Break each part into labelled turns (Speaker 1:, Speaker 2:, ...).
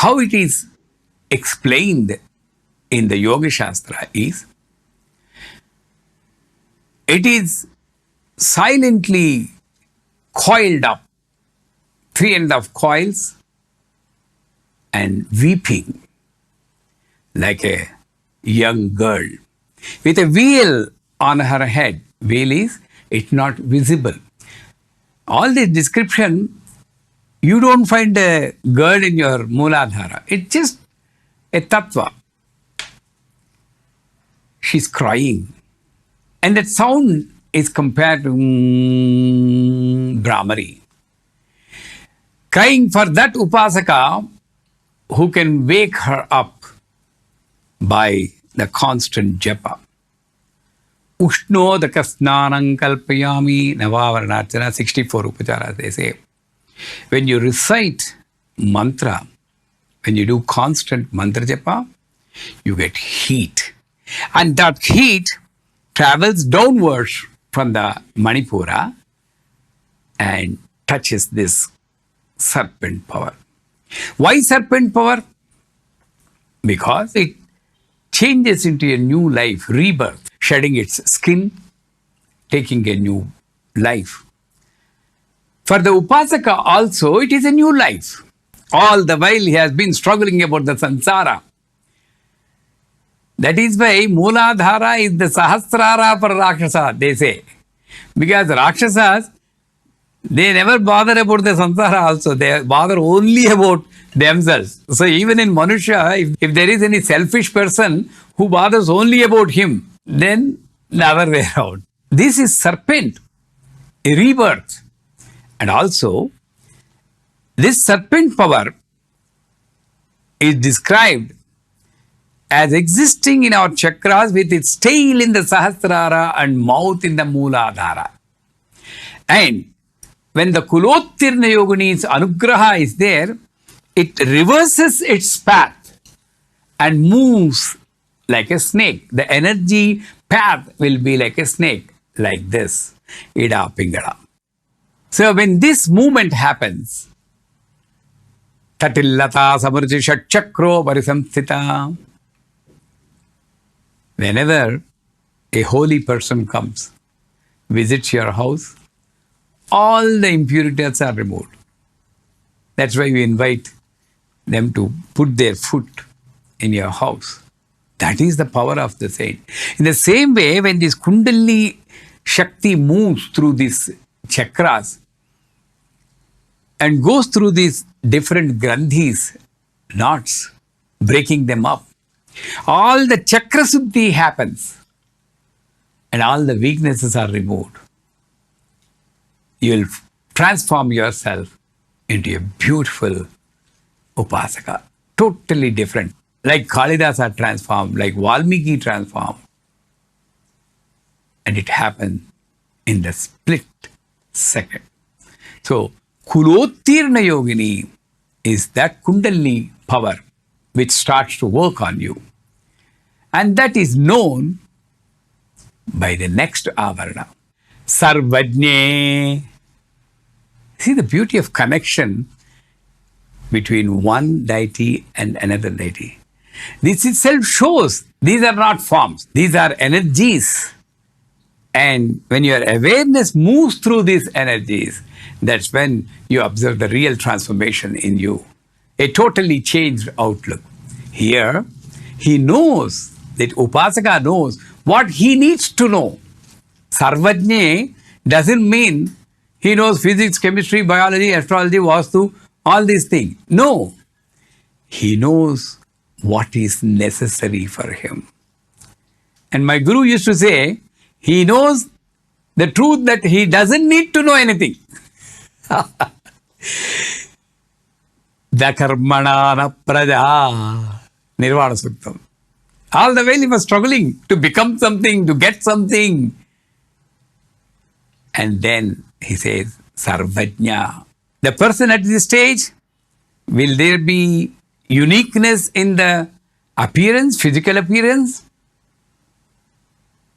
Speaker 1: how it is explained in the Yoga Shastra is, it is silently coiled up, 3.5 coils, and weeping like a young girl with a veil on her head. Veil is, it's not visible. All this description, you don't find a girl in your Mooladhara. It's just a tattva. She's crying. And that sound is compared to Brahmari. Crying for that Upasaka who can wake her up by the constant japa. Ushnodaka snanam kalpayami navavarnarchana, 64 upacharas they say. When you recite mantra, when you do constant mantra japa, you get heat. And that heat travels downwards from the Manipura and touches this serpent power. Why serpent power? Because it changes into a new life, rebirth, shedding its skin, taking a new life. For the Upasaka also, it is a new life. All the while he has been struggling about the samsara. That is why Mooladhara is the Sahasrara for Rakshasa, they say. Because Rakshasas, they never bother about the samsara also. They bother only about themselves. So even in Manusha, if there is any selfish person who bothers only about him, then the other way around. This is serpent, a rebirth. And also, this serpent power is described as existing in our chakras with its tail in the Sahasrara and mouth in the Mooladhara. And when the Kulottirna Yogini's Anugraha is there, it reverses its path and moves like a snake. The energy path will be like a snake, like this, Ida Pingala. So when this movement happens, Tatillata Samurji Chakro Varisamsthita, whenever a holy person comes, visits your house, all the impurities are removed. That's why you invite them to put their foot in your house. That is the power of the saint. In the same way, when this Kundalini Shakti moves through these chakras and goes through these different granthis, knots, breaking them up, all the chakra suddhi happens and all the weaknesses are removed. You will transform yourself into a beautiful Upasaka, totally different. Like Kalidasa transformed, like Valmiki transformed. And it happened in the split second. So, Kulottirna Yogini is that Kundalini power which starts to work on you. And that is known by the next Avarana. Sarvajne. See the beauty of connection between one deity and another deity. This itself shows these are not forms, these are energies. And when your awareness moves through these energies, that's when you observe the real transformation in you. A totally changed outlook. Here, he knows that Upasaka knows what he needs to know. Sarvajne doesn't mean he knows physics, chemistry, biology, astrology, vastu, all these things. No. He knows what is necessary for him. And my guru used to say, he knows the truth that he doesn't need to know anything. Dakarmana praja Nirvana Suktam. All the while he was struggling to become something, to get something. And then he says, Sarvajna. The person at this stage, will there be uniqueness in the appearance, physical appearance?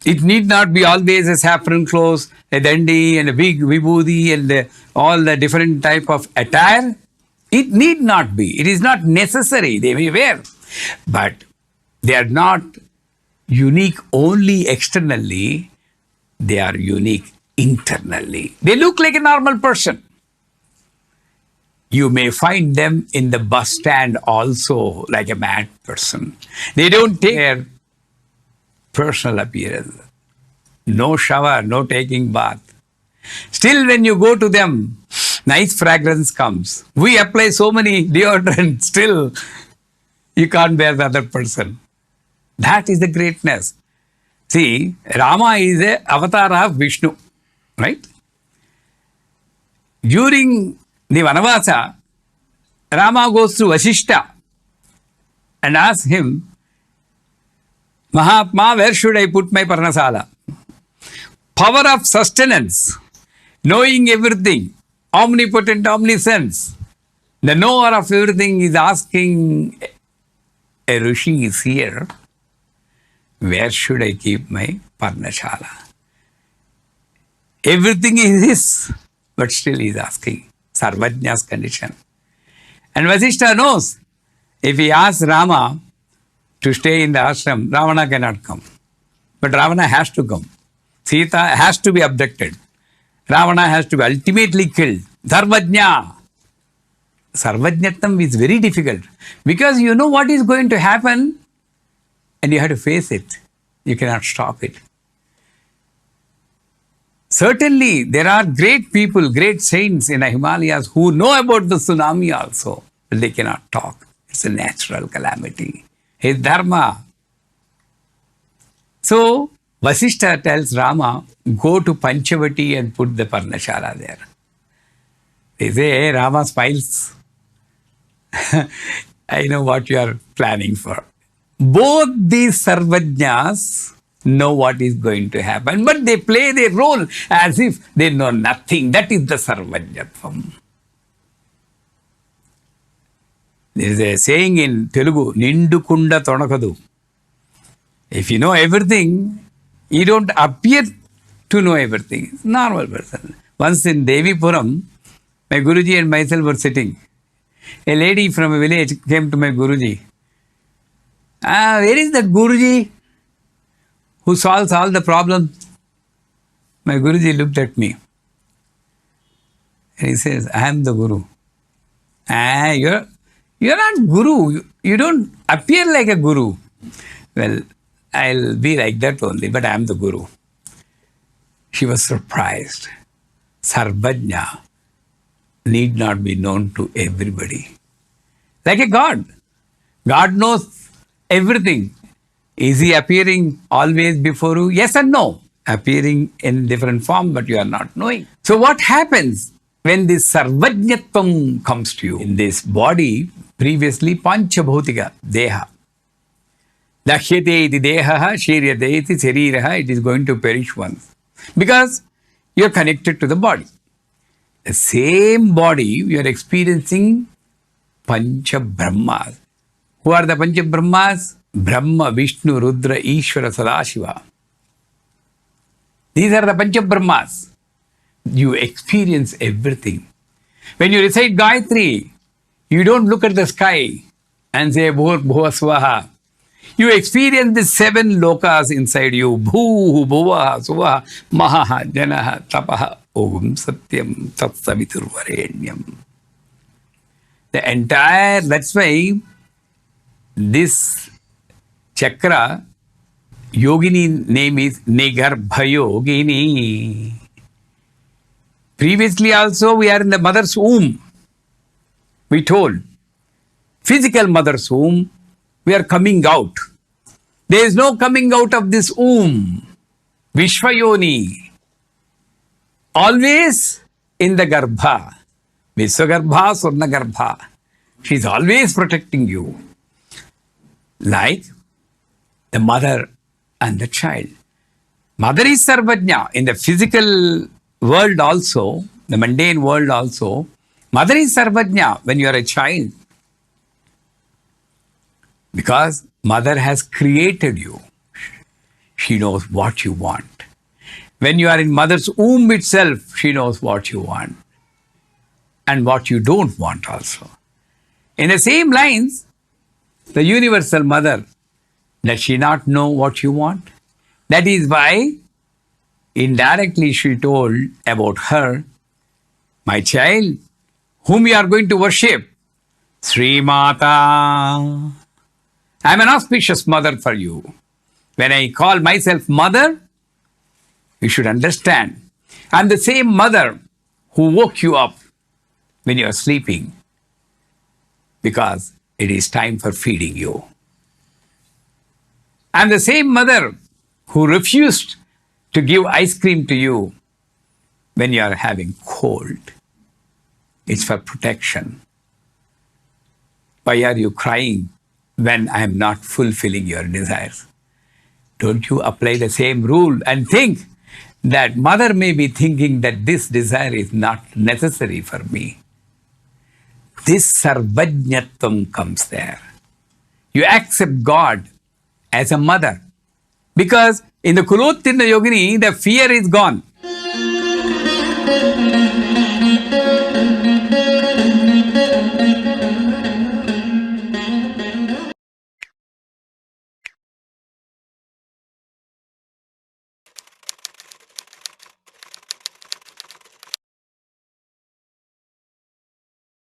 Speaker 1: It need not be always a saffron clothes, a dandi and a big vibhuti and all the different type of attire. It need not be. It is not necessary. They may wear. But they are not unique only externally. They are unique internally. They look like a normal person. You may find them in the bus stand also like a mad person. They don't take their personal appearance. No shower, no taking bath. Still when you go to them, nice fragrance comes. We apply so many deodorants, still you can't bear the other person. That is the greatness. See, Rama is a avatar of Vishnu, right? During the Vanavasa, Rama goes to Vasishta and asks him, Mahatma, where should I put my Parnasala? Power of sustenance, knowing everything, omnipotent, omniscience. The knower of everything is asking, a Rishi is here. Where should I keep my Parnashala? Everything is his, but still he is asking. Sarvajna's condition. And Vasishta knows, if he asks Rama to stay in the ashram, Ravana cannot come. But Ravana has to come. Sita has to be abducted. Ravana has to be ultimately killed. Sarvajna. Sarvajnatam is very difficult because you know what is going to happen and you have to face it. You cannot stop it. Certainly, there are great people, great saints in the Himalayas who know about the tsunami also, but they cannot talk. It's a natural calamity. It's dharma. So, Vasishta tells Rama, go to Panchavati and put the Parnashala there. They say, hey, Rama smiles. I know what you are planning for. Both these Sarvajnas know what is going to happen, but they play their role as if they know nothing. That is the Sarvajnatvam. There is a saying in Telugu, Nindu Kunda Tonakadu. If you know everything, you don't appear to know everything. It's a normal person. Once in Devipuram, my Guruji and myself were sitting. A lady from a village came to my Guruji. Where is that Guruji who solves all the problems? My Guruji looked at me. And he says, I am the Guru. You're not Guru. You don't appear like a Guru. Well, I'll be like that only, but I am the Guru. She was surprised. Sarvajna need not be known to everybody. Like a God. God knows everything. Is he appearing always before you? Yes and no. Appearing in different form, but you are not knowing. So what happens when this Sarvajnatvam comes to you? In this body, previously Panchabhautika, Deha. Dashyate iti dehaha, shiryate iti sariraha, it is going to perish once. Because you are connected to the body. The same body, you are experiencing Pancha Brahmas. Who are the Pancha Brahmas? Brahma, Vishnu, Rudra, Ishvara, Sadashiva. These are the Pancha Brahmas. You experience everything. When you recite Gayatri, you don't look at the sky and say Bhur Bhuva Swaha. You experience the 7 lokas inside you. Bhu, Bhuva, Swaha, Maha, Janaha, Tapaha, Om Satyam, Tat Savitur Varenyam. The entire, that's why this chakra, Yogini name is Nigarbha Yogini. Previously also we are in the mother's womb. We told, physical mother's womb, we are coming out. There is no coming out of this womb. Vishwayoni. Always in the Garbha. Vishwagarbha, Swarnagarbha. She is always protecting you. Like the mother and the child. Mother is Sarvajna. In the physical world also, the mundane world also, mother is Sarvajna when you are a child. Because mother has created you. She knows what you want. When you are in mother's womb itself, she knows what you want and what you don't want also. In the same lines, the universal mother, does she not know what you want? That is why indirectly she told about her, my child, whom you are going to worship, Sri Mata. I am an auspicious mother for you. When I call myself mother, you should understand, I am the same mother who woke you up when you are sleeping because it is time for feeding you. I am the same mother who refused to give ice cream to you when you are having cold. It's for protection. Why are you crying when I am not fulfilling your desires? Don't you apply the same rule and think that mother may be thinking that this desire is not necessary for me. This sarvajñatvam comes there. You accept God as a mother. Because in the Kulottinda Yogini, the fear is gone.